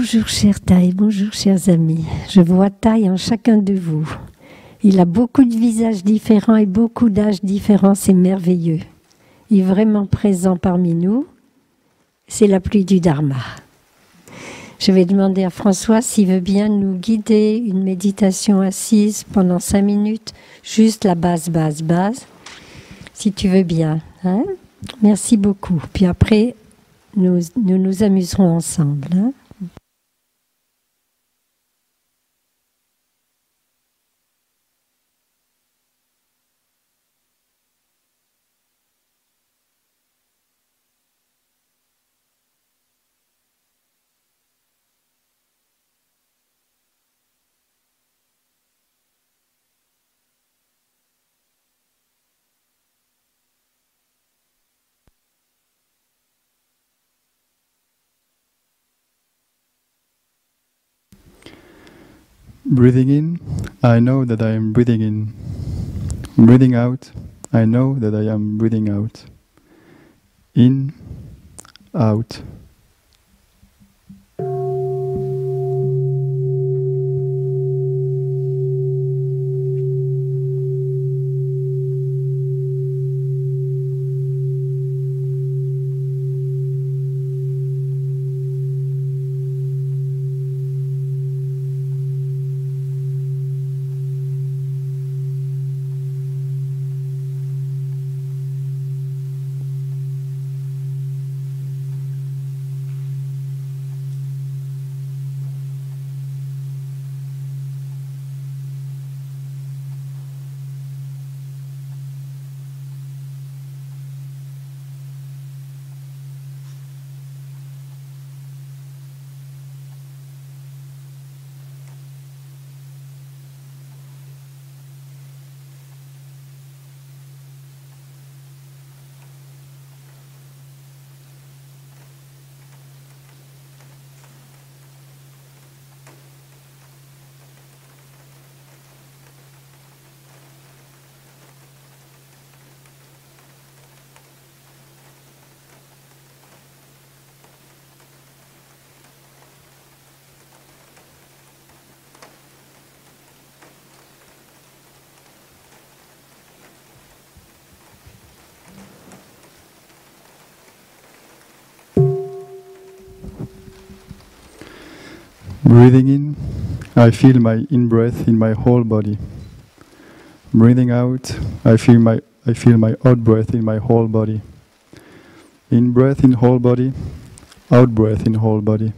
Bonjour cher Thaï, bonjour chers amis. Je vois Thaï en chacun de vous. Il a beaucoup de visages différents et beaucoup d'âges différents, c'est merveilleux. Il est vraiment présent parmi nous. C'est la pluie du Dharma. Je vais demander à François s'il veut bien nous guider une méditation assise pendant 5 minutes, juste la base, si tu veux bien. Hein? Merci beaucoup. Puis après, nous nous amuserons ensemble. Hein? Breathing in, I know that I am breathing in. Breathing out, I know that I am breathing out. In, out. Breathing in, I feel my in-breath in my whole body. Breathing out, I feel my out-breath in my whole body. In-breath in whole body, out-breath in whole body.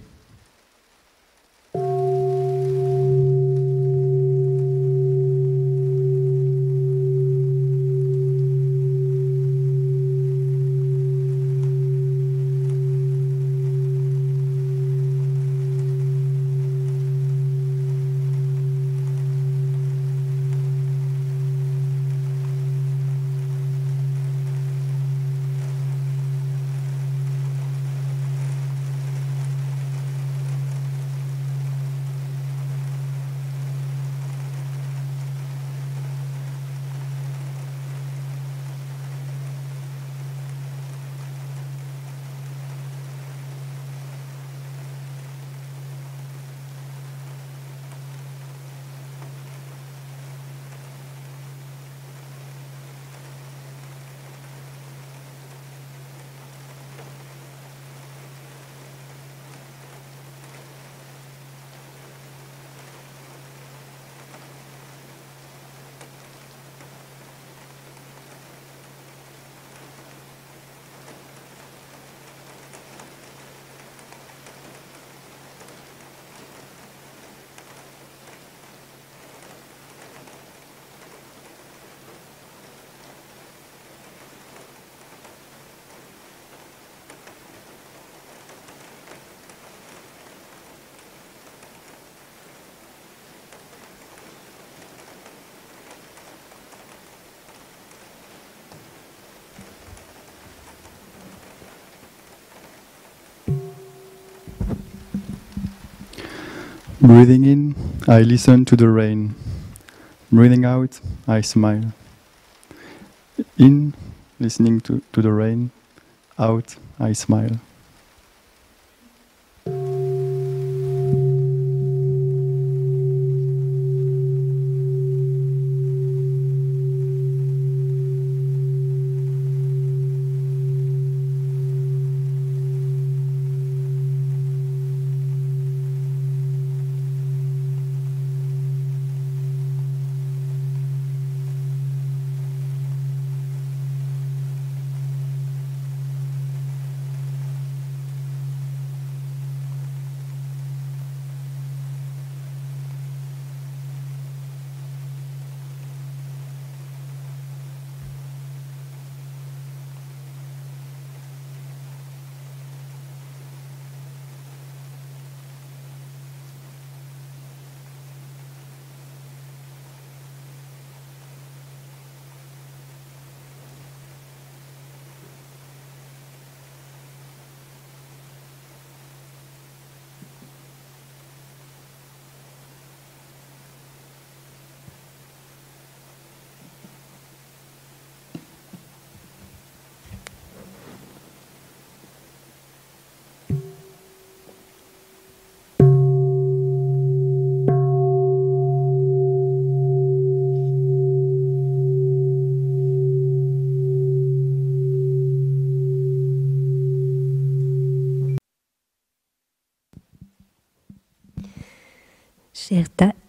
Breathing in, I listen to the rain. Breathing out, I smile. In, listening to the rain. Out, I smile.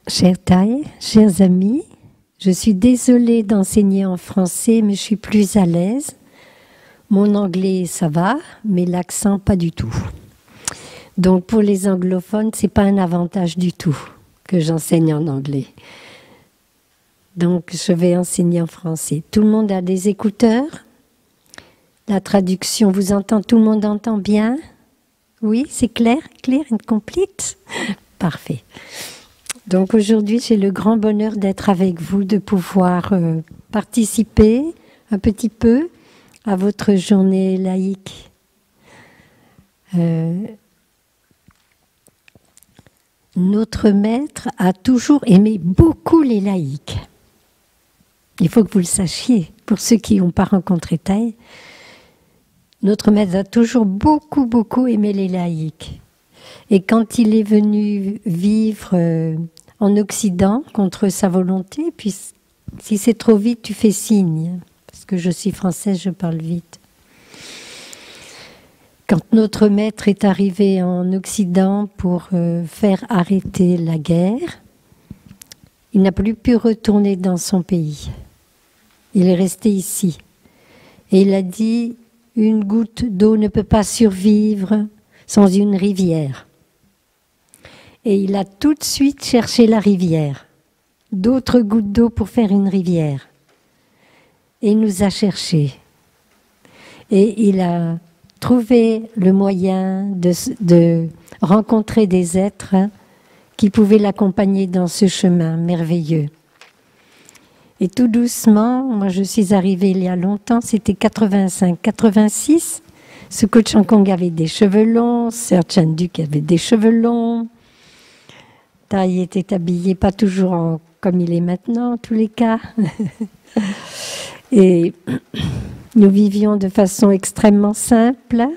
Cher Thaï, chers amis, je suis désolée d'enseigner en français, mais je suis plus à l'aise. Mon anglais, ça va, mais l'accent, pas du tout. Donc pour les anglophones, c'est pas un avantage du tout que j'enseigne en anglais. Donc je vais enseigner en français. Tout le monde a des écouteurs? La traduction vous entend, tout le monde entend bien? Oui, c'est clair, clear and complete? Parfait. Donc aujourd'hui, j'ai le grand bonheur d'être avec vous, de pouvoir participer un petit peu à votre journée laïque. Notre maître a toujours aimé beaucoup les laïcs. Il faut que vous le sachiez, pour ceux qui n'ont pas rencontré Thaï. Notre maître a toujours beaucoup aimé les laïcs. Et quand il est venu vivre en Occident, contre sa volonté, puis si c'est trop vite, tu fais signe. Parce que je suis française, je parle vite. Quand notre maître est arrivé en Occident pour faire arrêter la guerre, il n'a plus pu retourner dans son pays. Il est resté ici. Et il a dit, une goutte d'eau ne peut pas survivre sans une rivière. Et il a tout de suite cherché la rivière. D'autres gouttes d'eau pour faire une rivière. Et il nous a cherchés. Et il a trouvé le moyen de rencontrer des êtres qui pouvaient l'accompagner dans ce chemin merveilleux. Et tout doucement, moi je suis arrivée il y a longtemps, c'était 85, 86. Ce coach en Kong avait des cheveux longs, Sir Chan Duc avait des cheveux longs. Thaï était habillé pas toujours comme il est maintenant, en tous les cas. Et nous vivions de façon extrêmement simple.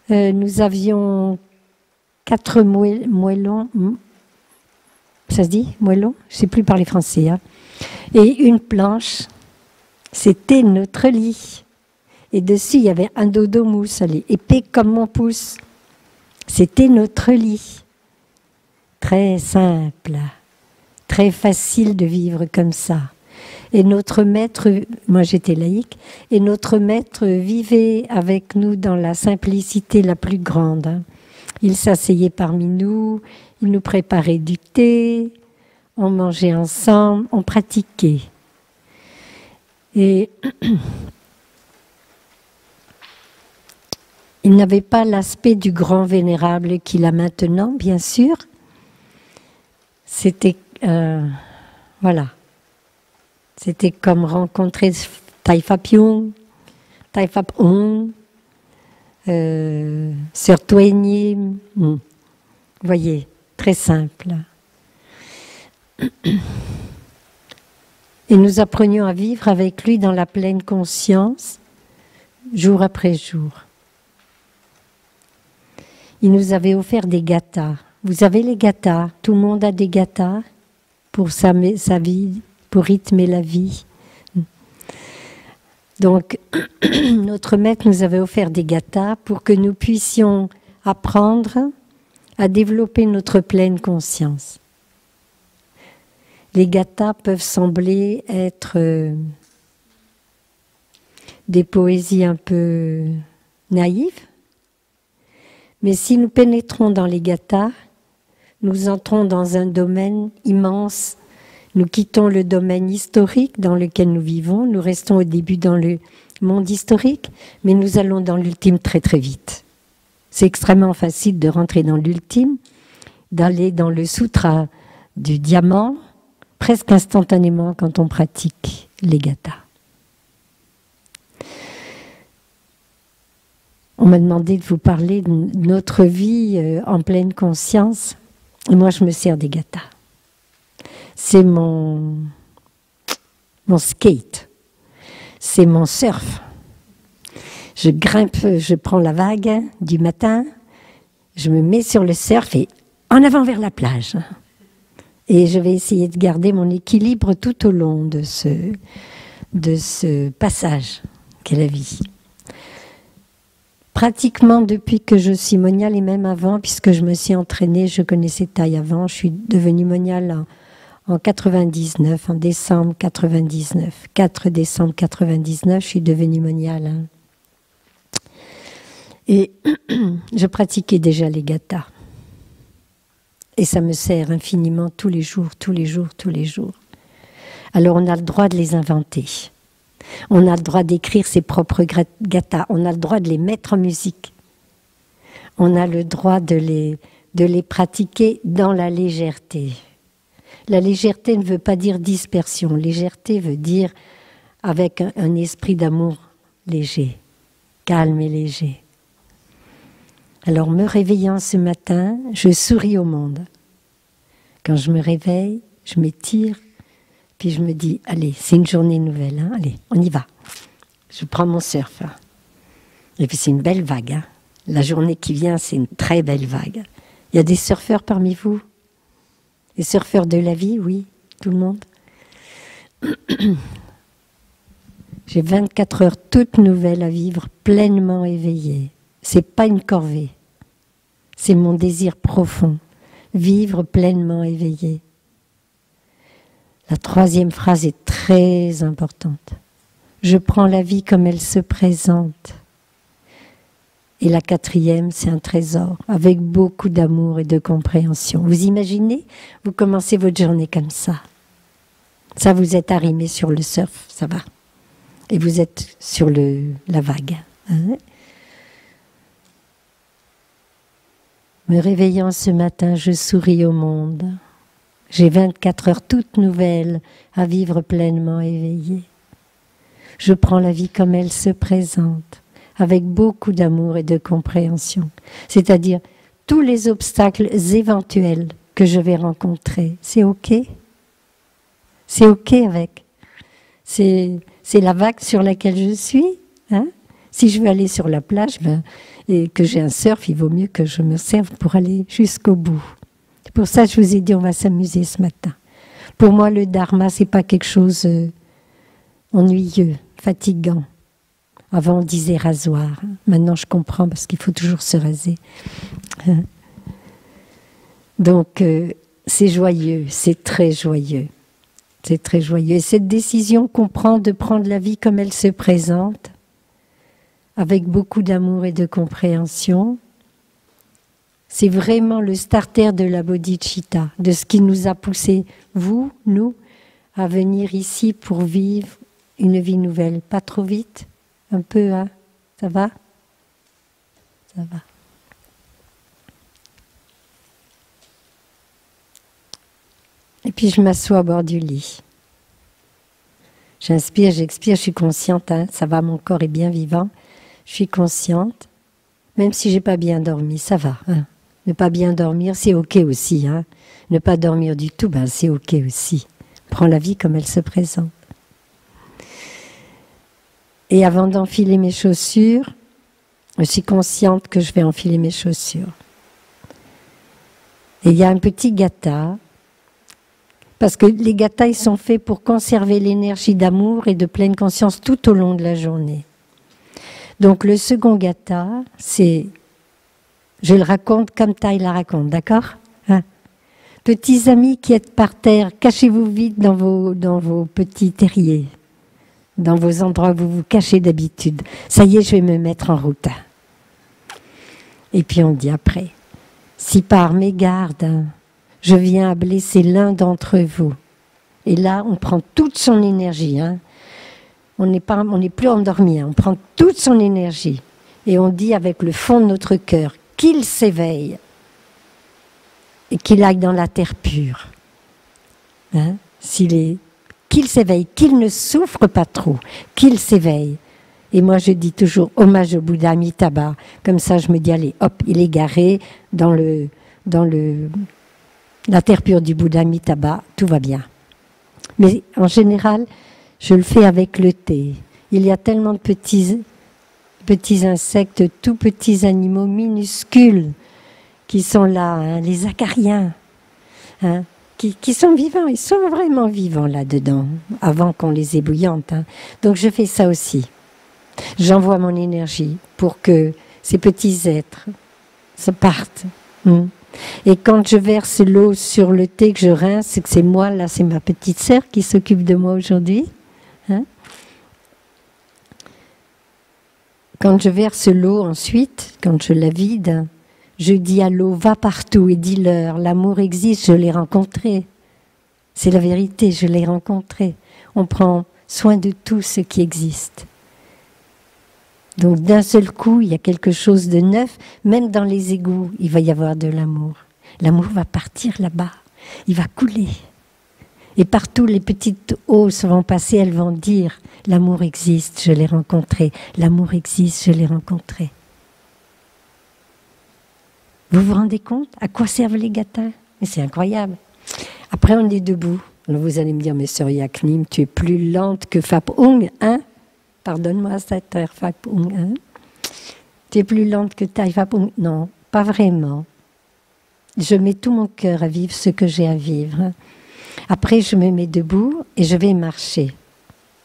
Nous avions 4 moellons. Ça se dit, moellons? Je ne sais plus parler français. Hein. Et une planche, c'était notre lit. Et dessus, il y avait un dodo mousse, épais comme mon pouce. C'était notre lit. Très simple, très facile de vivre comme ça. Et notre maître, moi j'étais laïque, et notre maître vivait avec nous dans la simplicité la plus grande. Il s'asseyait parmi nous, il nous préparait du thé, on mangeait ensemble, on pratiquait. Et il n'avait pas l'aspect du grand vénérable qu'il a maintenant, bien sûr. C'était, voilà. C'était comme rencontrer Thai Phap Yung, Thai Phap Ong, Sir Tuey Nim. Vous voyez, très simple. Et nous apprenions à vivre avec lui dans la pleine conscience, jour après jour. Il nous avait offert des gathas. Vous avez les gathas, tout le monde a des gathas pour sa vie, pour rythmer la vie. Donc, notre maître nous avait offert des gathas pour que nous puissions apprendre à développer notre pleine conscience. Les gathas peuvent sembler être des poésies un peu naïves, mais si nous pénétrons dans les gathas, nous entrons dans un domaine immense. Nous quittons le domaine historique dans lequel nous vivons, nous restons au début dans le monde historique, mais nous allons dans l'ultime très très vite. C'est extrêmement facile de rentrer dans l'ultime, d'aller dans le sutra du diamant, presque instantanément quand on pratique les gathas. On m'a demandé de vous parler de notre vie en pleine conscience, et moi je me sers des gathas. C'est mon skate, c'est mon surf. Je grimpe, je prends la vague du matin, je me mets sur le surf et en avant vers la plage. Et je vais essayer de garder mon équilibre tout au long de ce passage qu'est la vie. Pratiquement depuis que je suis moniale et même avant, puisque je me suis entraînée, je connaissais Thaï avant, je suis devenue moniale en 99, en décembre 99. 4 décembre 99, je suis devenue moniale. Et je pratiquais déjà les gathas. Et ça me sert infiniment tous les jours, tous les jours, tous les jours. Alors on a le droit de les inventer. On a le droit d'écrire ses propres gathas. On a le droit de les mettre en musique. On a le droit de les pratiquer dans la légèreté. La légèreté ne veut pas dire dispersion. Légèreté veut dire avec un esprit d'amour léger, calme et léger. Alors, me réveillant ce matin, je souris au monde. Quand je me réveille, je m'étire, puis je me dis, allez, c'est une journée nouvelle, hein, allez, on y va. Je prends mon surf. Hein. Et puis c'est une belle vague. Hein. La journée qui vient, c'est une très belle vague. Il y a des surfeurs parmi vous? Les surfeurs de la vie, oui, tout le monde. J'ai 24 heures toutes nouvelles à vivre, pleinement éveillée. C'est pas une corvée. C'est mon désir profond, vivre pleinement éveillé. La 3e phrase est très importante. Je prends la vie comme elle se présente. Et la 4e, c'est un trésor, avec beaucoup d'amour et de compréhension. Vous imaginez, vous commencez votre journée comme ça. Ça, vous êtes arrimé sur le surf, ça va. Et vous êtes sur la vague. Hein? Me réveillant ce matin, je souris au monde. J'ai 24 heures toutes nouvelles à vivre pleinement éveillée. Je prends la vie comme elle se présente, avec beaucoup d'amour et de compréhension. C'est-à-dire, tous les obstacles éventuels que je vais rencontrer, c'est OK. C'est OK avec. C'est la vague sur laquelle je suis. Hein? Si je veux aller sur la plage, et que j'ai un surf, il vaut mieux que je me serve pour aller jusqu'au bout. C'est pour ça que je vous ai dit, on va s'amuser ce matin. Pour moi, le dharma, c'est pas quelque chose ennuyeux, fatigant. Avant, on disait rasoir. Maintenant, je comprends parce qu'il faut toujours se raser. Donc, c'est joyeux, c'est très joyeux. C'est très joyeux. Et cette décision qu'on prend de prendre la vie comme elle se présente, avec beaucoup d'amour et de compréhension, c'est vraiment le starter de la bodhicitta, de ce qui nous a poussé, vous, nous, à venir ici pour vivre une vie nouvelle. Pas trop vite, un peu, hein? Ça va? Ça va. Et puis je m'assois à bord du lit. J'inspire, j'expire, je suis consciente, hein? Ça va, mon corps est bien vivant. Je suis consciente, même si j'ai pas bien dormi, ça va. Hein. Ne pas bien dormir, c'est OK aussi. Hein. Ne pas dormir du tout, c'est OK aussi. Prends la vie comme elle se présente. Et avant d'enfiler mes chaussures, je suis consciente que je vais enfiler mes chaussures. Et il y a un petit gatha, parce que les gathas, ils sont faits pour conserver l'énergie d'amour et de pleine conscience tout au long de la journée. Donc le second gatha, c'est, je le raconte comme Thaï la raconte, d'accord? Hein? Petits amis qui êtes par terre, cachez-vous vite dans vos petits terriers, dans vos endroits où vous vous cachez d'habitude. Ça y est, je vais me mettre en route. Et puis on dit après, si par mégarde, je viens à blesser l'un d'entre vous, et là on prend toute son énergie, hein. On n'est plus endormi, hein. On prend toute son énergie et on dit avec le fond de notre cœur qu'il s'éveille et qu'il aille dans la terre pure. Hein? Qu'il s'éveille, qu'il ne souffre pas trop, qu'il s'éveille. Et moi je dis toujours hommage au Bouddha Amitabha, comme ça je me dis allez hop, il est garé dans la terre pure du Bouddha Amitabha, tout va bien. Mais en général, je le fais avec le thé. Il y a tellement de petits insectes, tout petits animaux minuscules qui sont là, hein, les acariens, hein, qui sont vivants. Ils sont vraiment vivants là-dedans, avant qu'on les ébouillante. Hein. Donc je fais ça aussi. J'envoie mon énergie pour que ces petits êtres, se partent. Et quand je verse l'eau sur le thé que je rince, c'est que c'est moi, là, c'est ma petite sœur qui s'occupe de moi aujourd'hui. Hein? Quand je verse l'eau ensuite, quand je la vide, je dis à l'eau, va partout et dis-leur, l'amour existe, je l'ai rencontré. C'est la vérité, je l'ai rencontré. On prend soin de tout ce qui existe. Donc d'un seul coup, il y a quelque chose de neuf, même dans les égouts, il va y avoir de l'amour. L'amour va partir là-bas, il va couler. Et partout, les petites hausses vont passer, elles vont dire, l'amour existe, je l'ai rencontré. L'amour existe, je l'ai rencontré. Vous vous rendez compte à quoi servent les gatins? Mais c'est incroyable. Après, on est debout. Alors vous allez me dire, mais sœur Yaknim, tu es plus lente que Phap Hung, hein? Pardonne-moi cette heure, Phap Hung, hein? Tu es plus lente que Tai Phap Hung? Non, pas vraiment. Je mets tout mon cœur à vivre ce que j'ai à vivre. Après, je me mets debout et je vais marcher.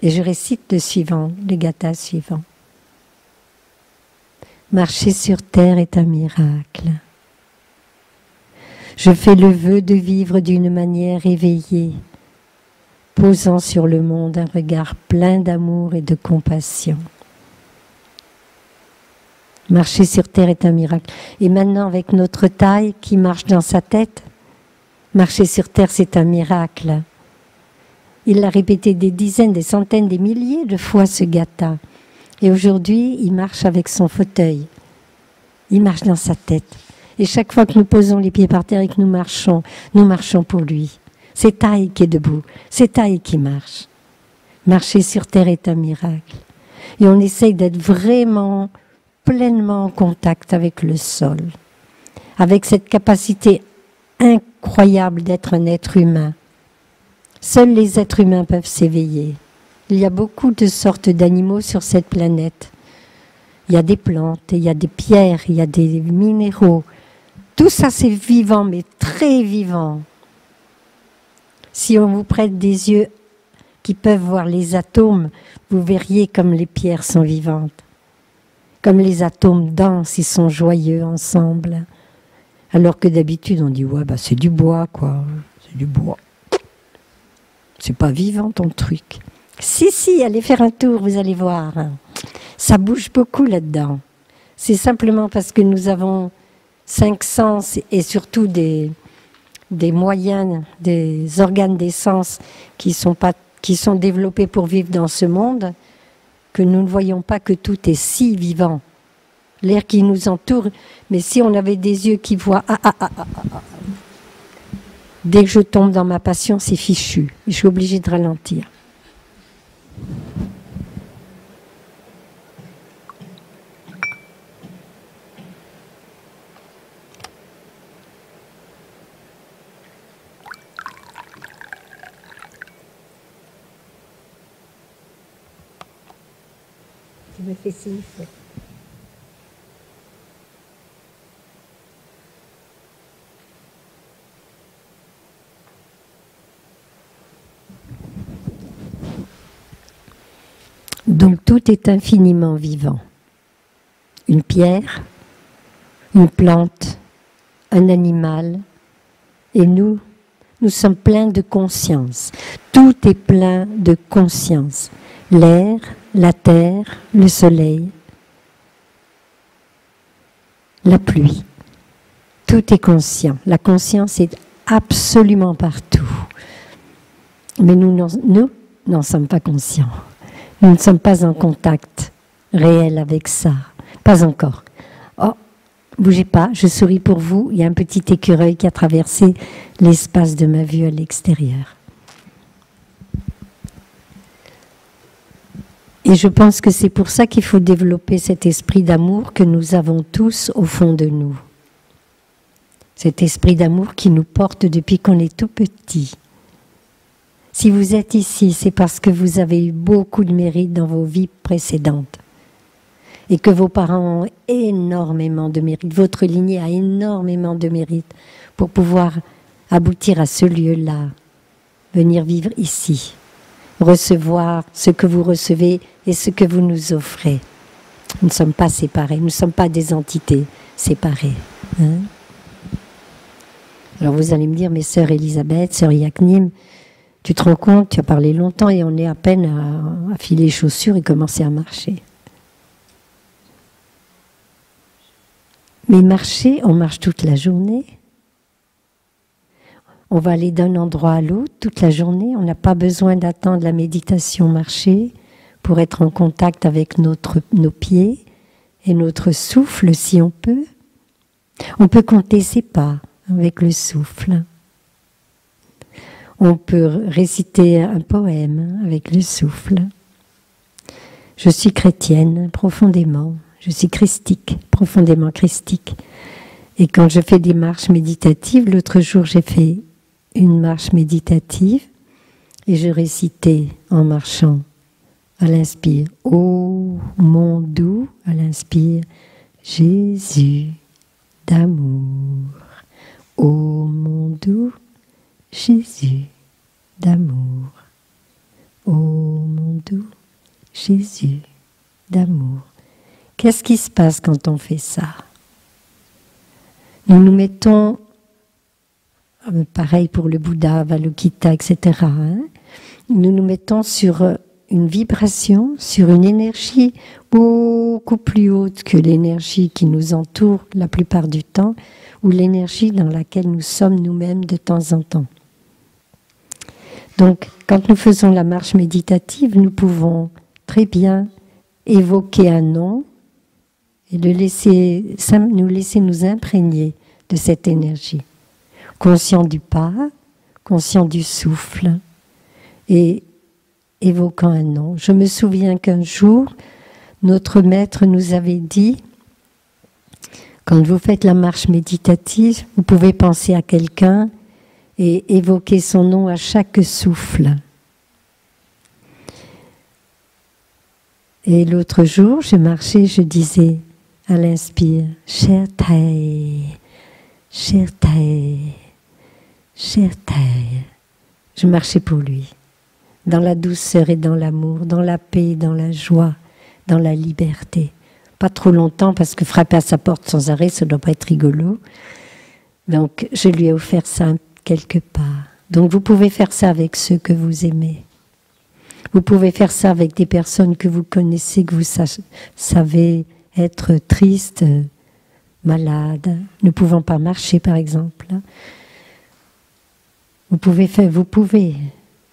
Et je récite le suivant, le gatha suivant. Marcher sur terre est un miracle. Je fais le vœu de vivre d'une manière éveillée, posant sur le monde un regard plein d'amour et de compassion. Marcher sur terre est un miracle. Et maintenant, avec notre taille qui marche dans sa tête, marcher sur terre, c'est un miracle. Il l'a répété des dizaines, des centaines, des milliers de fois, ce gatha. Et aujourd'hui, il marche avec son fauteuil. Il marche dans sa tête. Et chaque fois que nous posons les pieds par terre et que nous marchons pour lui. C'est Taï qui est debout, c'est Taï qui marche. Marcher sur terre est un miracle. Et on essaye d'être vraiment, pleinement en contact avec le sol. Avec cette capacité incroyable d'être un être humain. Seuls les êtres humains peuvent s'éveiller. Il y a beaucoup de sortes d'animaux sur cette planète. Il y a des plantes, il y a des pierres, il y a des minéraux. Tout ça, c'est vivant, mais très vivant. Si on vous prête des yeux qui peuvent voir les atomes, vous verriez comme les pierres sont vivantes. Comme les atomes dansent, ils sont joyeux ensemble. Alors que d'habitude, on dit, ouais, bah, c'est du bois, quoi. C'est du bois. C'est pas vivant, ton truc. Si, allez faire un tour, vous allez voir. Ça bouge beaucoup là-dedans. C'est simplement parce que nous avons 5 sens et surtout des moyens, des organes des sens qui sont développés pour vivre dans ce monde, que nous ne voyons pas que tout est si vivant. L'air qui nous entoure, mais si on avait des yeux qui voient... Dès que je tombe dans ma passion, c'est fichu. Je suis obligée de ralentir. Tu me fais signe. Donc tout est infiniment vivant. Une pierre, une plante, un animal, et nous sommes pleins de conscience. Tout est plein de conscience. L'air, la terre, le soleil, la pluie. Tout est conscient. La conscience est absolument partout. Mais nous n'en sommes pas conscients. Nous ne sommes pas en contact réel avec ça. Pas encore. Oh, bougez pas, je souris pour vous. Il y a un petit écureuil qui a traversé l'espace de ma vue à l'extérieur. Et je pense que c'est pour ça qu'il faut développer cet esprit d'amour que nous avons tous au fond de nous. Cet esprit d'amour qui nous porte depuis qu'on est tout petit. Si vous êtes ici, c'est parce que vous avez eu beaucoup de mérite dans vos vies précédentes. Et que vos parents ont énormément de mérite. Votre lignée a énormément de mérite pour pouvoir aboutir à ce lieu-là. Venir vivre ici. Recevoir ce que vous recevez et ce que vous nous offrez. Nous ne sommes pas séparés, nous ne sommes pas des entités séparées. Hein? Alors vous allez me dire, mais sœur Elisabeth, sœur Yaknim, tu te rends compte, tu as parlé longtemps et on est à peine à filer les chaussures et commencer à marcher. Mais marcher, on marche toute la journée. On va aller d'un endroit à l'autre toute la journée. On n'a pas besoin d'attendre la méditation marcher pour être en contact avec nos pieds et notre souffle si on peut. On peut compter ses pas avec le souffle. On peut réciter un poème avec le souffle. Je suis chrétienne profondément. Je suis christique, profondément christique. Et quand je fais des marches méditatives, l'autre jour j'ai fait une marche méditative et je récitais en marchant à l'inspire. Ô mon doux, à l'inspire, Jésus d'amour. Ô mon doux, Jésus d'amour. Ô mon doux, Jésus d'amour. Qu'est-ce qui se passe quand on fait ça? Nous nous mettons, pareil pour le Bouddha, Avalokita, etc. Hein, nous nous mettons sur une vibration, sur une énergie beaucoup plus haute que l'énergie qui nous entoure la plupart du temps, ou l'énergie dans laquelle nous sommes nous-mêmes de temps en temps. Donc, quand nous faisons la marche méditative, nous pouvons très bien évoquer un nom et nous laisser nous imprégner de cette énergie. Conscient du pas, conscient du souffle et évoquant un nom. Je me souviens qu'un jour, notre maître nous avait dit, quand vous faites la marche méditative, vous pouvez penser à quelqu'un et évoquer son nom à chaque souffle. Et l'autre jour, je marchais, je disais à l'inspire, cher Taï, cher Taï, cher Taï. Je marchais pour lui, dans la douceur et dans l'amour, dans la paix, dans la joie, dans la liberté. Pas trop longtemps parce que frapper à sa porte sans arrêt, ça ne doit pas être rigolo. Donc je lui ai offert ça quelque part. Donc vous pouvez faire ça avec ceux que vous aimez. Vous pouvez faire ça avec des personnes que vous connaissez, que vous savez être tristes, malades, ne pouvant pas marcher par exemple. Vous pouvez,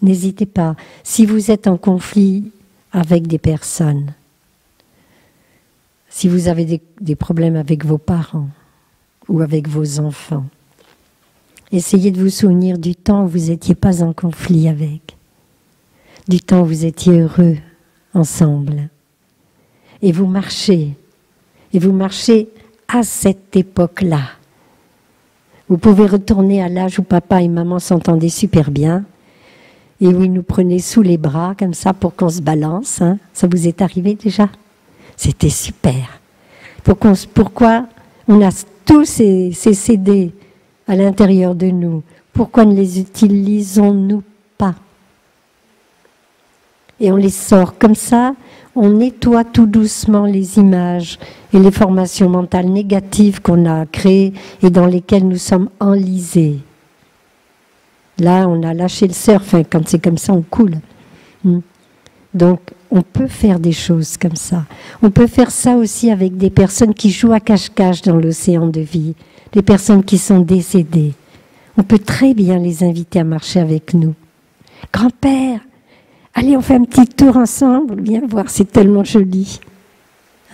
n'hésitez pas. Si vous êtes en conflit avec des personnes, si vous avez des problèmes avec vos parents ou avec vos enfants, essayez de vous souvenir du temps où vous n'étiez pas en conflit avec, du temps où vous étiez heureux ensemble. Et vous marchez à cette époque-là. Vous pouvez retourner à l'âge où papa et maman s'entendaient super bien et où ils nous prenaient sous les bras comme ça pour qu'on se balance. Hein. Ça vous est arrivé déjà? C'était super. Pourquoi on a tous ces CD à l'intérieur de nous? Pourquoi ne les utilisons-nous pas? Et on les sort comme ça, on nettoie tout doucement les images et les formations mentales négatives qu'on a créées et dans lesquelles nous sommes enlisés. Là, on a lâché le surf, hein, quand c'est comme ça, on coule. Donc, on peut faire des choses comme ça. On peut faire ça aussi avec des personnes qui jouent à cache-cache dans l'océan de vie, des personnes qui sont décédées. On peut très bien les inviter à marcher avec nous. Grand-père, allez, on fait un petit tour ensemble, viens voir, c'est tellement joli.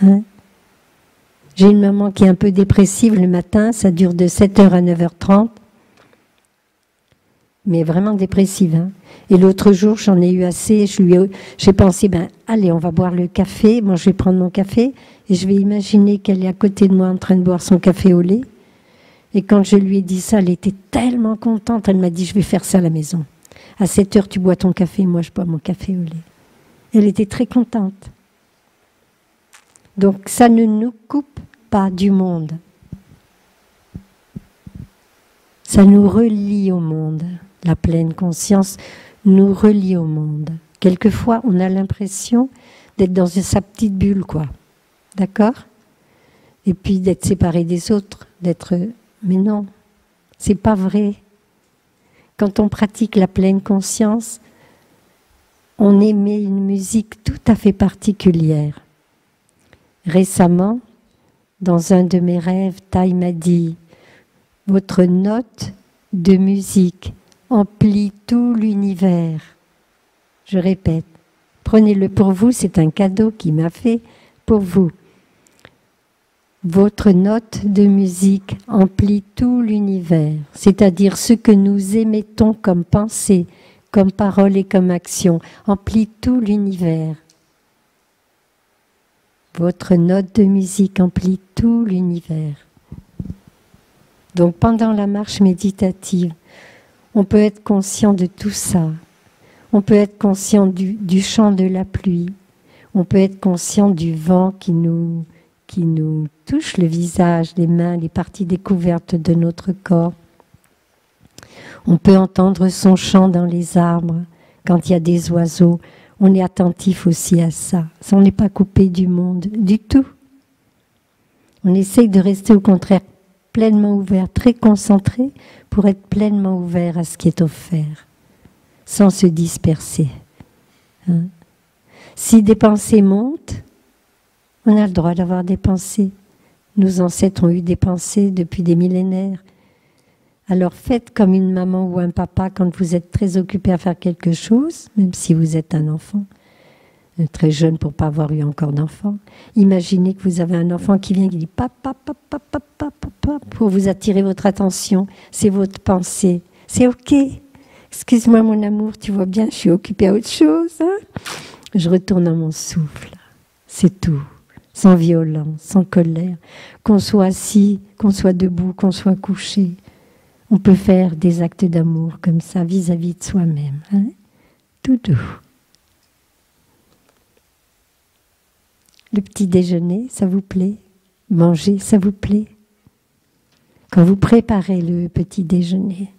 Hein? J'ai une maman qui est un peu dépressive le matin, ça dure de 7h à 9h30, mais vraiment dépressive. Hein? Et l'autre jour, j'en ai eu assez, j'ai pensé, allez, on va boire le café, moi je vais prendre mon café, et je vais imaginer qu'elle est à côté de moi en train de boire son café au lait. Et quand je lui ai dit ça, elle était tellement contente, elle m'a dit, je vais faire ça à la maison. À 7h, tu bois ton café, moi je bois mon café au lait. Elle était très contente. Donc ça ne nous coupe pas du monde. Ça nous relie au monde. La pleine conscience nous relie au monde. Quelquefois, on a l'impression d'être dans sa petite bulle, quoi. d'accord? Et puis d'être séparé des autres, mais non, c'est pas vrai. Quand on pratique la pleine conscience, on émet une musique tout à fait particulière. Récemment, dans un de mes rêves, Thaï m'a dit « Votre note de musique emplit tout l'univers. » Je répète, prenez-le pour vous, c'est un cadeau qu'il m'a fait pour vous. Votre note de musique emplit tout l'univers, c'est-à-dire ce que nous émettons comme pensée, comme parole et comme action, emplit tout l'univers. Votre note de musique emplit tout l'univers. Donc pendant la marche méditative, on peut être conscient de tout ça. On peut être conscient du chant de la pluie. On peut être conscient du vent qui nous touche le visage, les mains, les parties découvertes de notre corps. On peut entendre son chant dans les arbres, quand il y a des oiseaux. On est attentif aussi à ça. On n'est pas coupé du monde, du tout. On essaye de rester au contraire pleinement ouvert, très concentré, pour être pleinement ouvert à ce qui est offert, sans se disperser. Hein? Si des pensées montent, on a le droit d'avoir des pensées. Nos ancêtres ont eu des pensées depuis des millénaires. Alors faites comme une maman ou un papa quand vous êtes très occupé à faire quelque chose, même si vous êtes un enfant, très jeune pour ne pas avoir eu encore d'enfant. Imaginez que vous avez un enfant qui vient, qui dit papa, papa, papa, papa, pour vous attirer votre attention. C'est votre pensée. C'est ok. Excuse-moi mon amour, tu vois bien, je suis occupée à autre chose. Hein? Je retourne à mon souffle. C'est tout. Sans violence, sans colère. Qu'on soit assis, qu'on soit debout, qu'on soit couché. On peut faire des actes d'amour comme ça vis-à-vis de soi-même. Hein? Tout doux. Le petit déjeuner, ça vous plaît? Manger, ça vous plaît? Quand vous préparez le petit déjeuner,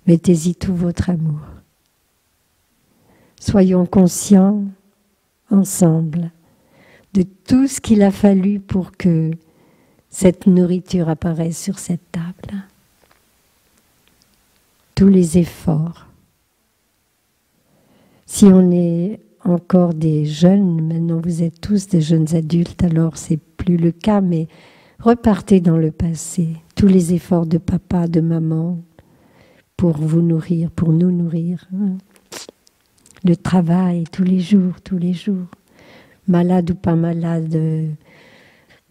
mettez-y tout votre amour. Soyons conscients, ensemble, de tout ce qu'il a fallu pour que cette nourriture apparaisse sur cette table. Tous les efforts. Si on est encore des jeunes, maintenant vous êtes tous des jeunes adultes, alors c'est plus le cas, mais repartez dans le passé. Tous les efforts de papa, de maman, pour vous nourrir, pour nous nourrir. Le travail, tous les jours. Malade ou pas malade,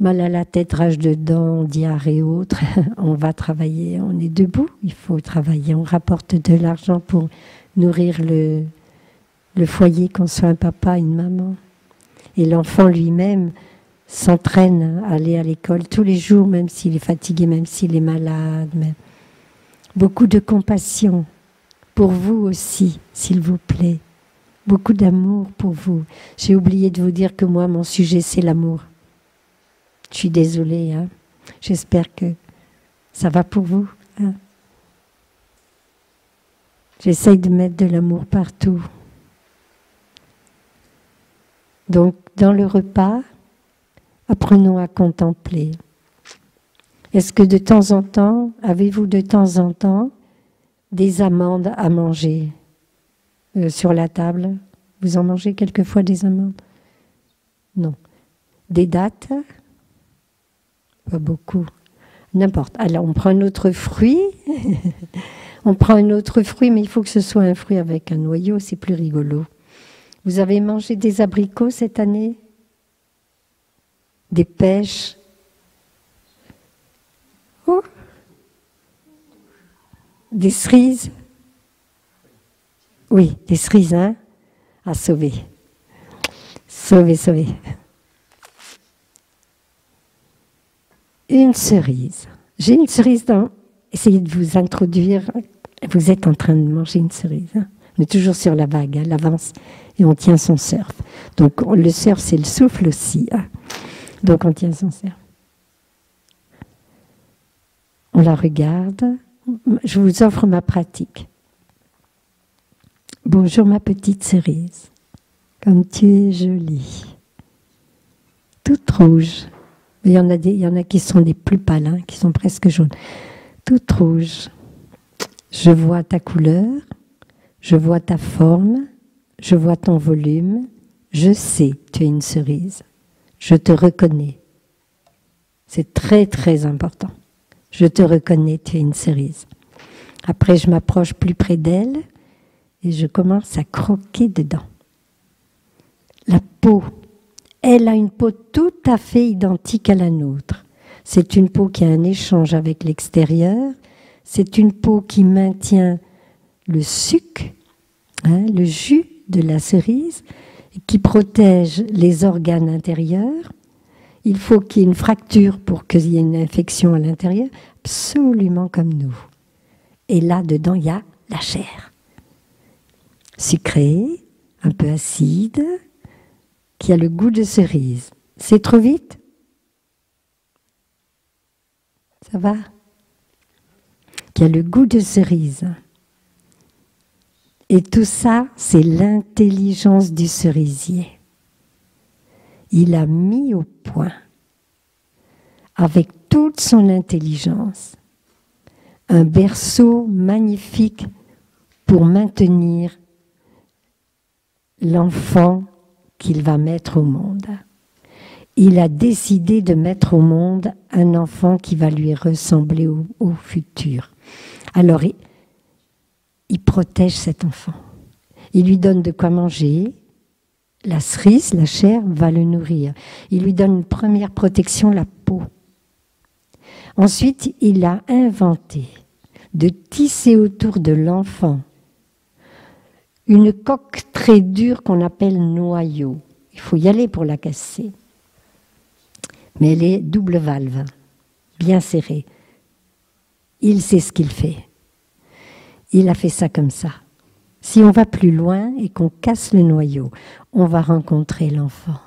mal à la tête, rage de dents, diarrhée ou autre, on va travailler, on est debout, il faut travailler, on rapporte de l'argent pour nourrir le foyer, qu'on soit un papa, une maman. Et l'enfant lui-même s'entraîne à aller à l'école tous les jours, même s'il est fatigué, même s'il est malade. Même. Beaucoup de compassion pour vous aussi, s'il vous plaît. Beaucoup d'amour pour vous. J'ai oublié de vous dire que moi, mon sujet, c'est l'amour. Je suis désolée. Hein. J'espère que ça va pour vous. Hein. J'essaye de mettre de l'amour partout. Donc, dans le repas, apprenons à contempler. Est-ce que de temps en temps, avez-vous de temps en temps des amandes à manger sur la table? Vous en mangez quelquefois des amandes? Non. Des dattes? Pas beaucoup. N'importe. Alors, on prend un autre fruit. On prend un autre fruit, mais il faut que ce soit un fruit avec un noyau, c'est plus rigolo. Vous avez mangé des abricots cette année? Des pêches? Oh. Des cerises? Oui, des cerises, hein? À sauver. Sauver. Une cerise. J'ai une cerise dans... Essayez de vous introduire. Vous êtes en train de manger une cerise. Hein? On est toujours sur la vague, hein, l'avance, et on tient son surf. Donc le surf, c'est le souffle aussi. Hein? Donc on tient son surf. On la regarde. Je vous offre ma pratique. Bonjour ma petite cerise. Comme tu es jolie. toutes rouges. Il y en a qui sont des plus pâles, hein, qui sont presque jaunes. Toutes rouges. Je vois ta couleur, je vois ta forme, je vois ton volume. Je sais, tu es une cerise. Je te reconnais. C'est très, très important. Je te reconnais, tu es une cerise. Après, je m'approche plus près d'elle et je commence à croquer dedans. La peau, elle a une peau tout à fait identique à la nôtre. C'est une peau qui a un échange avec l'extérieur. C'est une peau qui maintient le suc, hein, le jus de la cerise, qui protège les organes intérieurs. Il faut qu'il y ait une fracture pour qu'il y ait une infection à l'intérieur, absolument comme nous. Et là, dedans, il y a la chair. Sucrée, un peu acide, qui a le goût de cerise. C'est trop vite? Ça va? Qui a le goût de cerise. Et tout ça, c'est l'intelligence du cerisier. Il a mis au point, avec toute son intelligence, un berceau magnifique pour maintenir l'enfant qu'il va mettre au monde. Il a décidé de mettre au monde un enfant qui va lui ressembler au futur. Alors, il protège cet enfant. Il lui donne de quoi manger. La cerise, la chair, va le nourrir. Il lui donne une première protection, la peau. Ensuite, il a inventé de tisser autour de l'enfant une coque très dure qu'on appelle noyau. Il faut y aller pour la casser. Mais elle est double valve, bien serrée. Il sait ce qu'il fait. Il a fait ça comme ça. Si on va plus loin et qu'on casse le noyau, on va rencontrer l'enfant.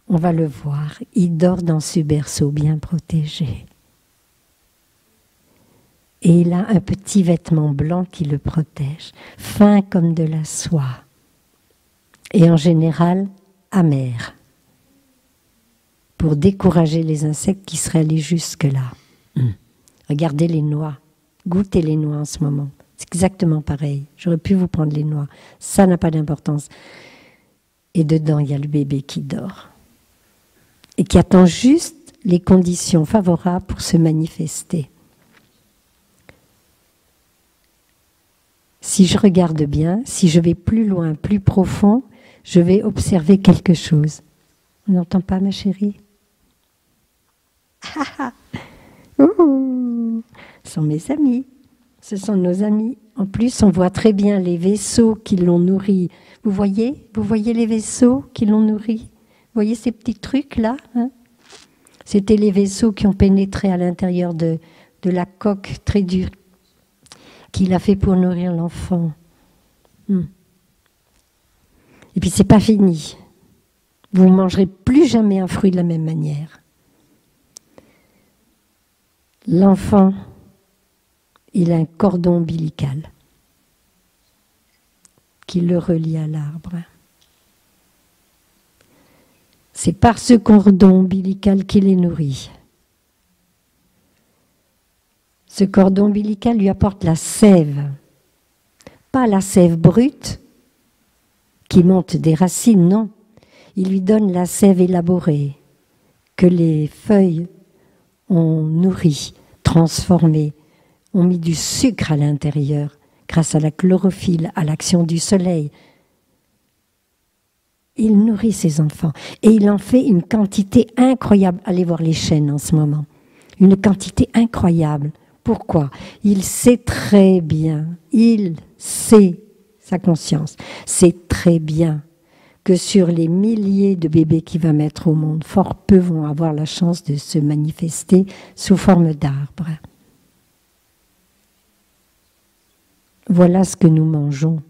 On va le voir. Il dort dans ce berceau bien protégé. Et il a un petit vêtement blanc qui le protège, fin comme de la soie. Et en général, amer. Pour décourager les insectes qui seraient allés jusque-là. Regardez les noix. Goûtez les noix en ce moment. C'est exactement pareil. J'aurais pu vous prendre les noix. Ça n'a pas d'importance. Et dedans, il y a le bébé qui dort. Et qui attend juste les conditions favorables pour se manifester. Si je regarde bien, si je vais plus loin, plus profond, je vais observer quelque chose. On n'entend pas, ma chérie? Ce sont mes amis. Ce sont nos amis. En plus, on voit très bien les vaisseaux qui l'ont nourri. Vous voyez les vaisseaux qui l'ont nourri? Vous voyez ces petits trucs-là, hein? C'était les vaisseaux qui ont pénétré à l'intérieur de la coque très dure qu'il a fait pour nourrir l'enfant. Et puis, c'est pas fini. Vous ne mangerez plus jamais un fruit de la même manière. L'enfant, il a un cordon ombilical qui le relie à l'arbre. C'est par ce cordon ombilical qu'il est nourri. Ce cordon ombilical lui apporte la sève, pas la sève brute qui monte des racines, non. Il lui donne la sève élaborée que les feuilles ont nourrie, transformée, ont mis du sucre à l'intérieur grâce à la chlorophylle, à l'action du soleil. Il nourrit ses enfants et il en fait une quantité incroyable. Allez voir les chênes en ce moment. Une quantité incroyable. Pourquoi? Il sait très bien, il sait, sa conscience, sait très bien que sur les milliers de bébés qu'il va mettre au monde, fort peu vont avoir la chance de se manifester sous forme d'arbre. Voilà ce que nous mangeons.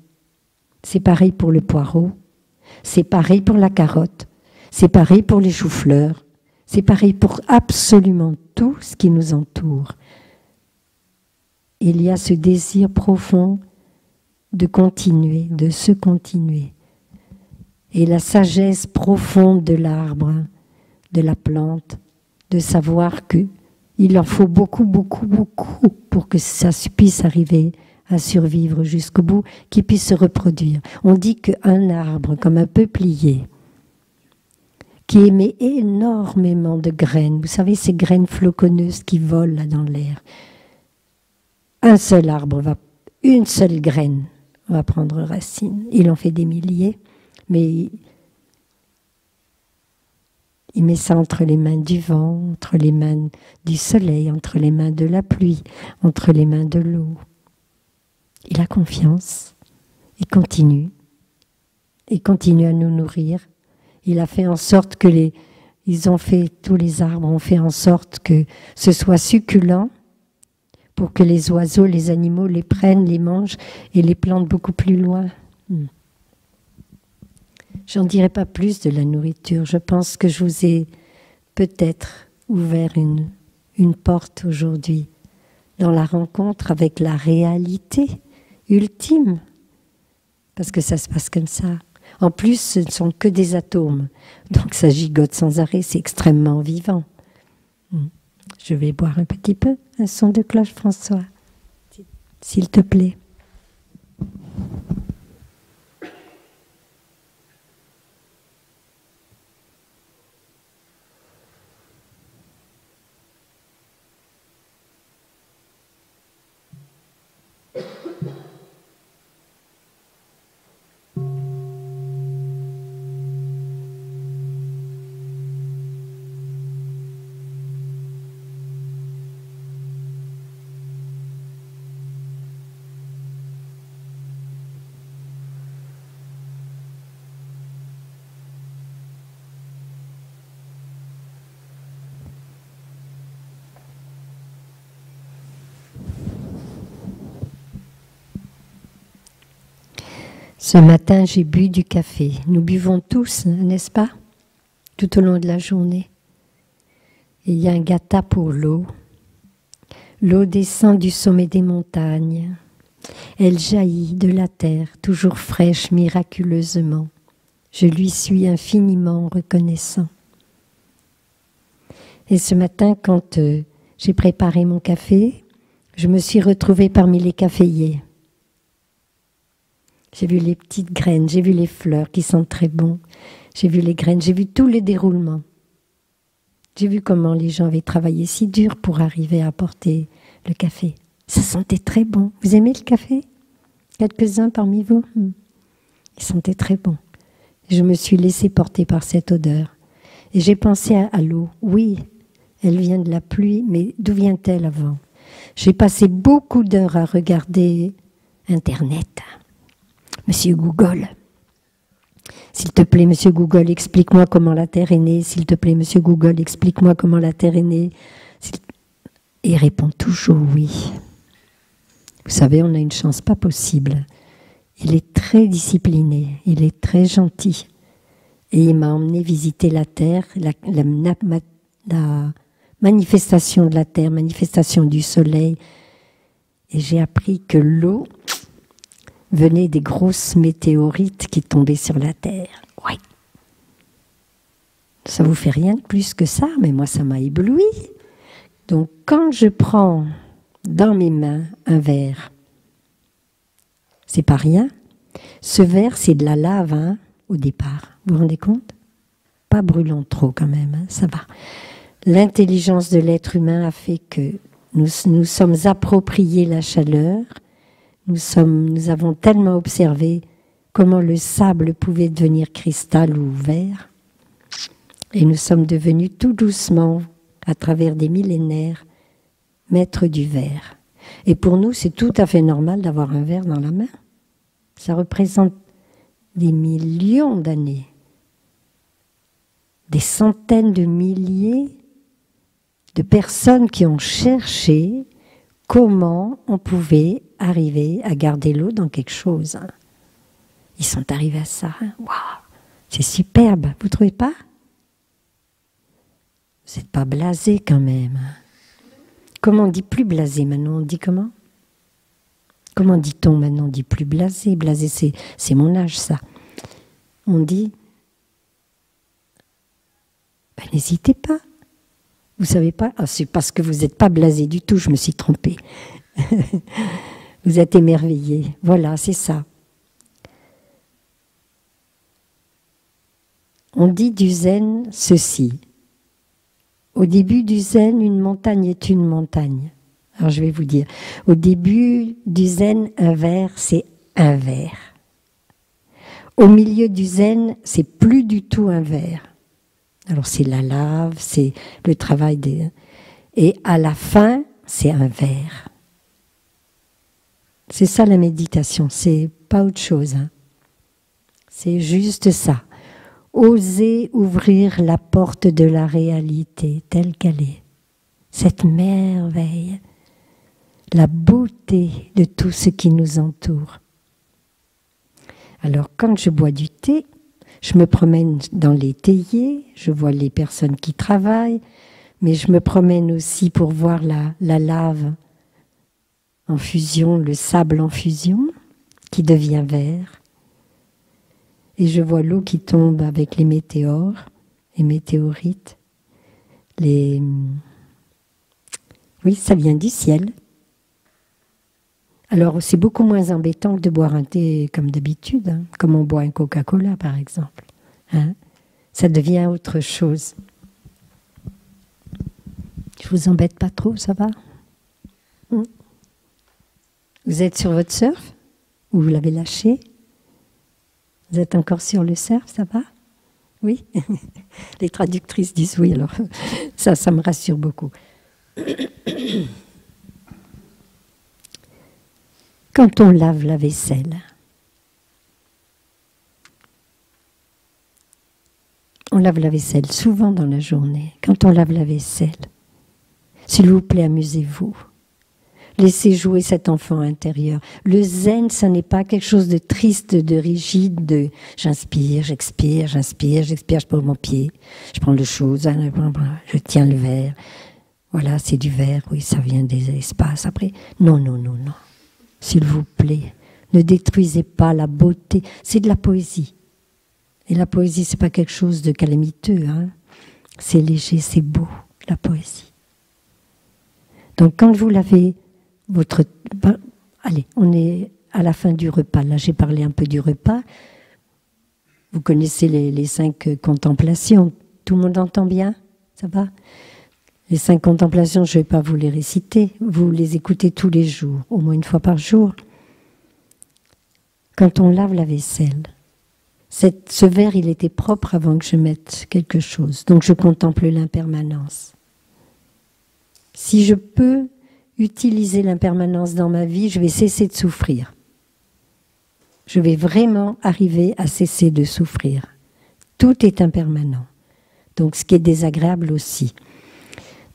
C'est pareil pour le poireau, c'est pareil pour la carotte, c'est pareil pour les choux-fleurs, c'est pareil pour absolument tout ce qui nous entoure. Il y a ce désir profond de continuer, de se continuer. et la sagesse profonde de l'arbre, de la plante, de savoir qu'il en faut beaucoup, beaucoup, beaucoup pour que ça puisse arriver à survivre jusqu'au bout, qu'il puisse se reproduire. On dit qu'un arbre, comme un peuplier, qui émet énormément de graines, vous savez, ces graines floconneuses qui volent là dans l'air, un seul arbre, une seule graine va prendre racine. Il en fait des milliers, mais il met ça entre les mains du vent, entre les mains du soleil, entre les mains de la pluie, entre les mains de l'eau. Il a confiance, il continue à nous nourrir. Il a fait en sorte que tous les arbres ont fait en sorte que ce soit succulent pour que les oiseaux, les animaux les prennent, les mangent et les plantent beaucoup plus loin. J'en dirai pas plus de la nourriture. Je pense que je vous ai peut-être ouvert une porte aujourd'hui dans la rencontre avec la réalité ultime. Parce que ça se passe comme ça. En plus, ce ne sont que des atomes. Donc ça gigote sans arrêt, c'est extrêmement vivant. Je vais boire un petit peu. Un son de cloche, François, s'il te plaît. Ce matin, j'ai bu du café. Nous buvons tous, n'est-ce pas? Tout au long de la journée. Et il y a un gâta pour l'eau. L'eau descend du sommet des montagnes. Elle jaillit de la terre, toujours fraîche miraculeusement. Je lui suis infiniment reconnaissant. Et ce matin, quand j'ai préparé mon café, je me suis retrouvée parmi les caféiers. J'ai vu les petites graines, j'ai vu les fleurs qui sentent très bon. J'ai vu les graines, j'ai vu tous les déroulements. J'ai vu comment les gens avaient travaillé si dur pour arriver à apporter le café. Ça sentait très bon. Vous aimez le café? Quelques-uns parmi vous? Il sentait très bon. Je me suis laissée porter par cette odeur. Et j'ai pensé à l'eau. Oui, elle vient de la pluie, mais d'où vient-elle avant? J'ai passé beaucoup d'heures à regarder Internet. Monsieur Google, s'il te plaît, Monsieur Google, explique-moi comment la Terre est née. S'il te plaît, Monsieur Google, explique-moi comment la Terre est née. Et il répond toujours oui. Vous savez, on a une chance pas possible. Il est très discipliné, il est très gentil. Et il m'a emmené visiter la Terre, la manifestation de la Terre, manifestation du Soleil. Et j'ai appris que l'eau venait des grosses météorites qui tombaient sur la Terre. Oui. Ça vous fait rien de plus que ça, mais moi ça m'a ébloui. Donc quand je prends dans mes mains un verre, c'est pas rien. Ce verre, c'est de la lave, hein, au départ. Vous vous rendez compte? Pas brûlant trop quand même, hein, ça va. L'intelligence de l'être humain a fait que nous sommes appropriés la chaleur. Nous avons tellement observé comment le sable pouvait devenir cristal ou verre. Et nous sommes devenus tout doucement, à travers des millénaires, maîtres du verre. Et pour nous, c'est tout à fait normal d'avoir un verre dans la main. Ça représente des millions d'années, des centaines de milliers de personnes qui ont cherché comment on pouvait arriver à garder l'eau dans quelque chose. Ils sont arrivés à ça. Waouh, c'est superbe, vous ne trouvez pas? Vous n'êtes pas blasé quand même. Comment on dit plus blasé maintenant? On dit comment? Comment dit-on maintenant? On dit plus blasé. Blasé, c'est mon âge, ça. On dit ben, n'hésitez pas. Vous savez pas, ah, c'est parce que vous n'êtes pas blasé du tout, je me suis trompée. Vous êtes émerveillé. Voilà, c'est ça. On dit du zen ceci. Au début du zen, une montagne est une montagne. Alors je vais vous dire, au début du zen, un verre, c'est un verre. Au milieu du zen, c'est plus du tout un verre. Alors c'est la lave, c'est le travail des... Et à la fin, c'est un verre. C'est ça la méditation, c'est pas autre chose. Hein. C'est juste ça. Oser ouvrir la porte de la réalité telle qu'elle est. Cette merveille, la beauté de tout ce qui nous entoure. Alors quand je bois du thé, je me promène dans les théiers, je vois les personnes qui travaillent, mais je me promène aussi pour voir la lave en fusion, le sable en fusion, qui devient vert. Et je vois l'eau qui tombe avec les météores, les météorites. Oui, ça vient du ciel. Alors, c'est beaucoup moins embêtant que de boire un thé comme d'habitude, hein, comme on boit un Coca-Cola, par exemple. Hein. Ça devient autre chose. Je vous embête pas trop, ça va? Vous êtes sur votre surf? Ou vous l'avez lâché? Vous êtes encore sur le surf, ça va? Oui? Les traductrices disent oui, alors ça me rassure beaucoup. Quand on lave la vaisselle, on lave la vaisselle souvent dans la journée. Quand on lave la vaisselle, s'il vous plaît, amusez-vous. Laissez jouer cet enfant intérieur. Le zen, ça n'est pas quelque chose de triste, de rigide, de j'inspire, j'expire, j'inspire, j'expire, je prends mon pied, je prends le chose, je tiens le verre. Voilà, c'est du verre, oui, ça vient des espaces. Après, non, non, non, non. S'il vous plaît, ne détruisez pas la beauté. C'est de la poésie. Et la poésie, c'est pas quelque chose de calamiteux. Hein. C'est léger, c'est beau, la poésie. Donc quand vous l'avez... Allez, on est à la fin du repas. Là, j'ai parlé un peu du repas. Vous connaissez les 5 contemplations. Tout le monde entend bien? Ça va? Les 5 contemplations, je ne vais pas vous les réciter. Vous les écoutez tous les jours, au moins une fois par jour. Quand on lave la vaisselle, ce verre, il était propre avant que je mette quelque chose. Donc, je contemple l'impermanence. Si je peux utiliser l'impermanence dans ma vie, je vais cesser de souffrir. Je vais vraiment arriver à cesser de souffrir. Tout est impermanent. Donc, ce qui est désagréable aussi.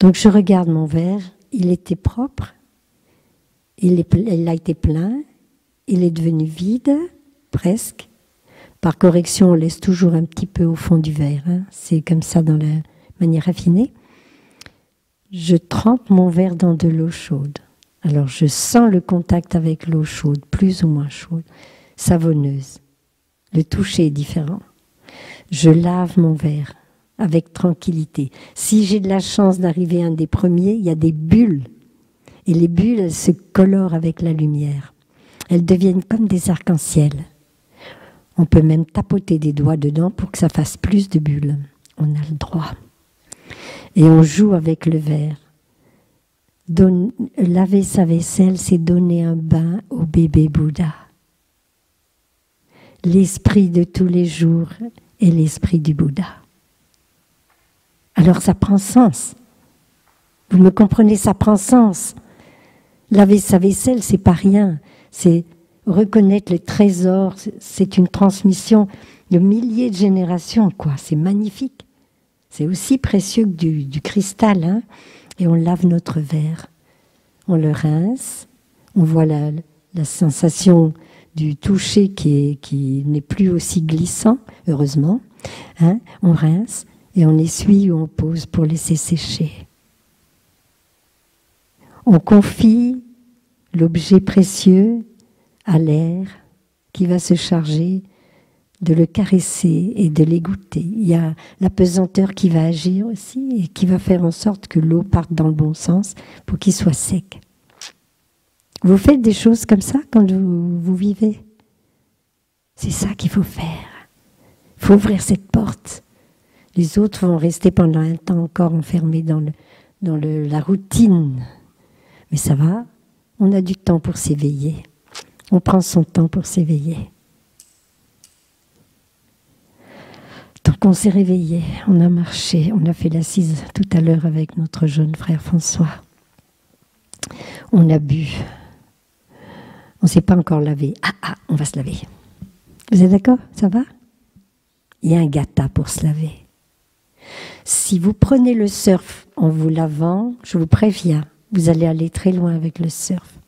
Donc, je regarde mon verre, il était propre, il a été plein, il est devenu vide, presque. Par correction, on laisse toujours un petit peu au fond du verre. Hein. C'est comme ça dans la manière raffinée. Je trempe mon verre dans de l'eau chaude. Alors, je sens le contact avec l'eau chaude, plus ou moins chaude, savonneuse. Le toucher est différent. Je lave mon verre avec tranquillité. Si j'ai de la chance d'arriver un des premiers, il y a des bulles. Et les bulles, elles se colorent avec la lumière. Elles deviennent comme des arcs-en-ciel. On peut même tapoter des doigts dedans pour que ça fasse plus de bulles. On a le droit. Et on joue avec le verre. Laver sa vaisselle, c'est donner un bain au bébé Bouddha. L'esprit de tous les jours est l'esprit du Bouddha. Alors ça prend sens. Vous me comprenez, ça prend sens. Laver sa vaisselle, c'est pas rien. C'est reconnaître le trésor. C'est une transmission de milliers de générations, quoi. C'est magnifique. C'est aussi précieux que du cristal, hein. Et on lave notre verre. On le rince. On voit la sensation du toucher qui n'est plus aussi glissant, heureusement. Hein. On rince et on essuie ou on pose pour laisser sécher. On confie l'objet précieux à l'air qui va se charger de le caresser et de l'égoutter. Il y a la pesanteur qui va agir aussi et qui va faire en sorte que l'eau parte dans le bon sens pour qu'il soit sec. Vous faites des choses comme ça quand vous vivez? C'est ça qu'il faut faire. Il faut ouvrir cette porte. Les autres vont rester pendant un temps encore enfermés dans la routine. Mais ça va, on a du temps pour s'éveiller. On prend son temps pour s'éveiller. Tant qu'on s'est réveillé, on a marché, on a fait l'assise tout à l'heure avec notre jeune frère François. On a bu. On ne s'est pas encore lavé. On va se laver. Vous êtes d'accord? Ça va? Il y a un gâta pour se laver. Si vous prenez le surf en vous lavant, je vous préviens, vous allez aller très loin avec le surf.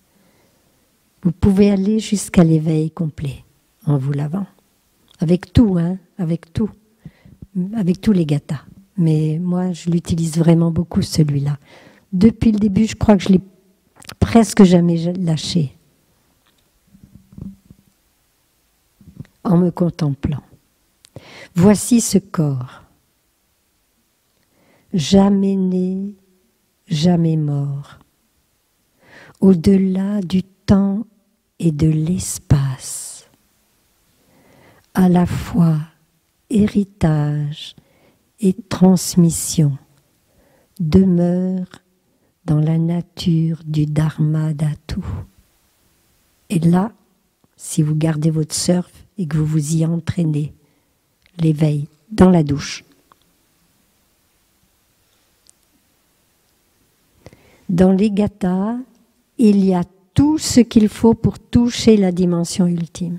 Vous pouvez aller jusqu'à l'éveil complet en vous lavant. Avec tout, hein, avec tout. Avec tous les gâtas. Mais moi, je l'utilise vraiment beaucoup, celui-là. Depuis le début, je crois que je l'ai presque jamais lâché. En me contemplant. Voici ce corps. Jamais né, jamais mort. Au-delà du temps et de l'espace. À la fois héritage et transmission, demeure dans la nature du Dharma Dhatu. Et là, si vous gardez votre surf et que vous vous y entraînez, l'éveil dans la douche. Dans les gathas, il y a tout ce qu'il faut pour toucher la dimension ultime.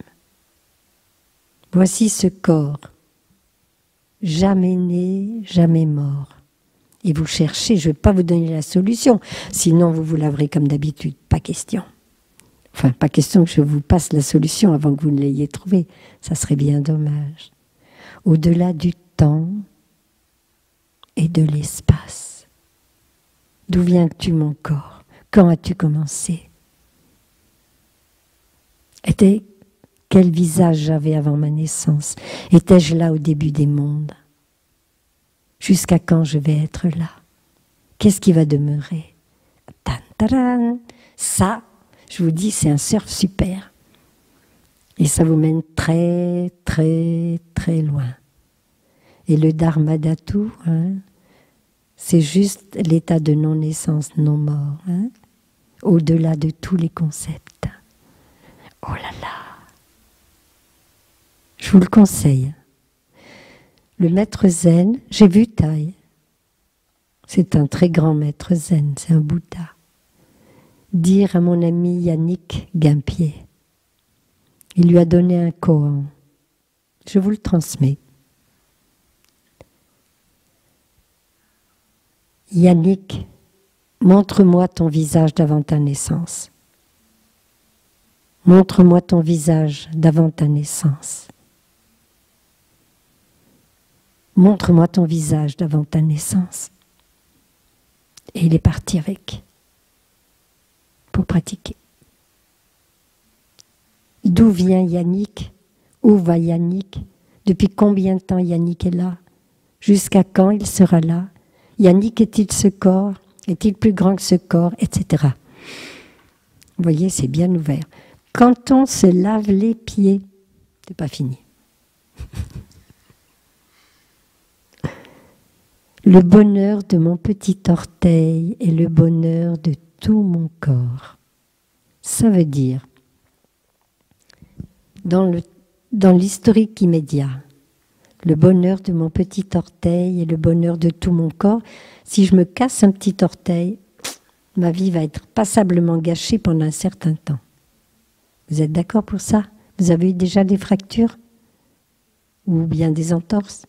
Voici ce corps. Jamais né, jamais mort. Et vous cherchez, je ne vais pas vous donner la solution, sinon vous vous laverez comme d'habitude, pas question. Enfin, pas question que je vous passe la solution avant que vous ne l'ayez trouvée, ça serait bien dommage. Au-delà du temps et de l'espace. D'où viens-tu mon corps? Quand as-tu commencé? Quel visage j'avais avant ma naissance? Étais-je là au début des mondes? Jusqu'à quand je vais être là? Qu'est-ce qui va demeurer? Tan-taran. Ça, je vous dis, c'est un surf super. Et ça vous mène très, très, très loin. Et le Dharma Dhatu, hein, c'est juste l'état de non-naissance, non-mort, hein, au-delà de tous les concepts. Oh là là! Je vous le conseille. Le maître zen, j'ai vu Thaï. C'est un très grand maître zen, c'est un Bouddha. Dire à mon ami Yannick Guimpier. Il lui a donné un koan. Je vous le transmets. Yannick, montre-moi ton visage d'avant ta naissance. Montre-moi ton visage d'avant ta naissance. Montre-moi ton visage d'avant ta naissance. Et il est parti avec, pour pratiquer. D'où vient Yannick? Où va Yannick? Depuis combien de temps Yannick est là? Jusqu'à quand il sera là? Yannick est-il ce corps? Est-il plus grand que ce corps? Etc. Vous voyez, c'est bien ouvert. Quand on se lave les pieds, c'est pas fini. Le bonheur de mon petit orteil est le bonheur de tout mon corps. Ça veut dire, dans l'historique immédiat, le bonheur de mon petit orteil est le bonheur de tout mon corps. Si je me casse un petit orteil, ma vie va être passablement gâchée pendant un certain temps. Vous êtes d'accord pour ça? Vous avez eu déjà des fractures? Ou bien des entorses?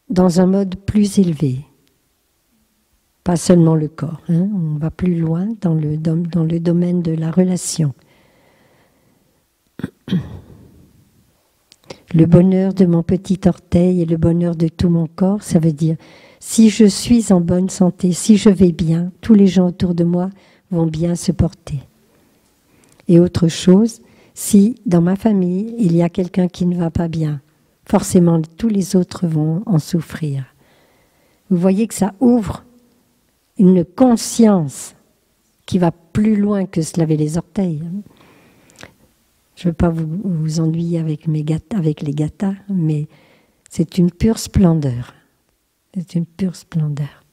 Dans un mode plus élevé. Pas seulement le corps, hein, on va plus loin dans le domaine de la relation. Le bonheur de mon petit orteil et le bonheur de tout mon corps, ça veut dire, si je suis en bonne santé, si je vais bien, tous les gens autour de moi vont bien se porter. Et autre chose, Si dans ma famille, il y a quelqu'un qui ne va pas bien, forcément tous les autres vont en souffrir. Vous voyez que ça ouvre une conscience qui va plus loin que se laver les orteils. Je ne veux pas vous ennuyer avec les gathas, mais c'est une pure splendeur. C'est une pure splendeur.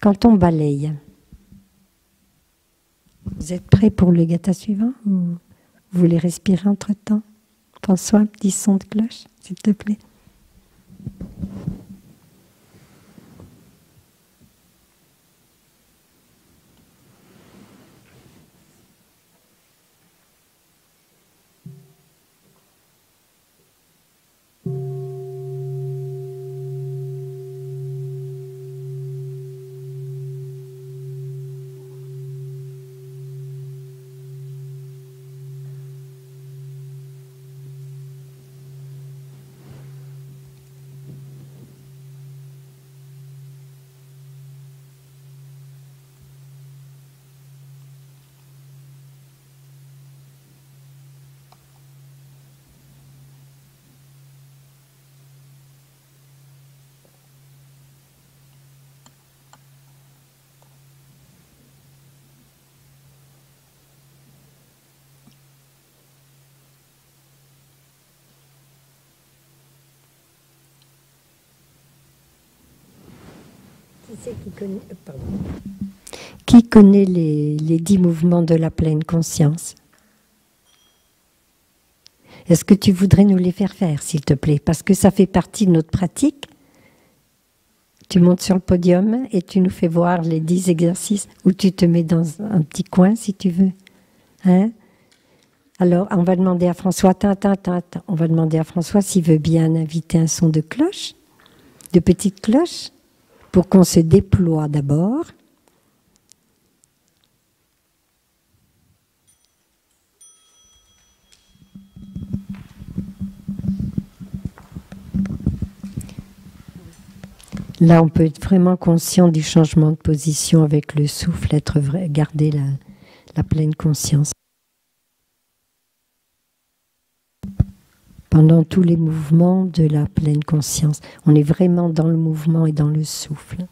Quand on balaye, vous êtes prêts pour le gatha suivant ou vous voulez respirer entre-temps? François, un petit son de cloche, s'il te plaît. Qui connaît les 10 mouvements de la pleine conscience? Est-ce que tu voudrais nous les faire faire, s'il te plaît? Parce que ça fait partie de notre pratique. Tu montes sur le podium et tu nous fais voir les 10 exercices, ou tu te mets dans un petit coin, si tu veux. Hein? Alors, on va demander à François, on va demander à François s'il veut bien inviter un son de cloche, de petite cloche, pour qu'on se déploie d'abord. Là, on peut être vraiment conscient du changement de position avec le souffle, garder la pleine conscience. Pendant tous les mouvements de la pleine conscience, on est vraiment dans le mouvement et dans le souffle.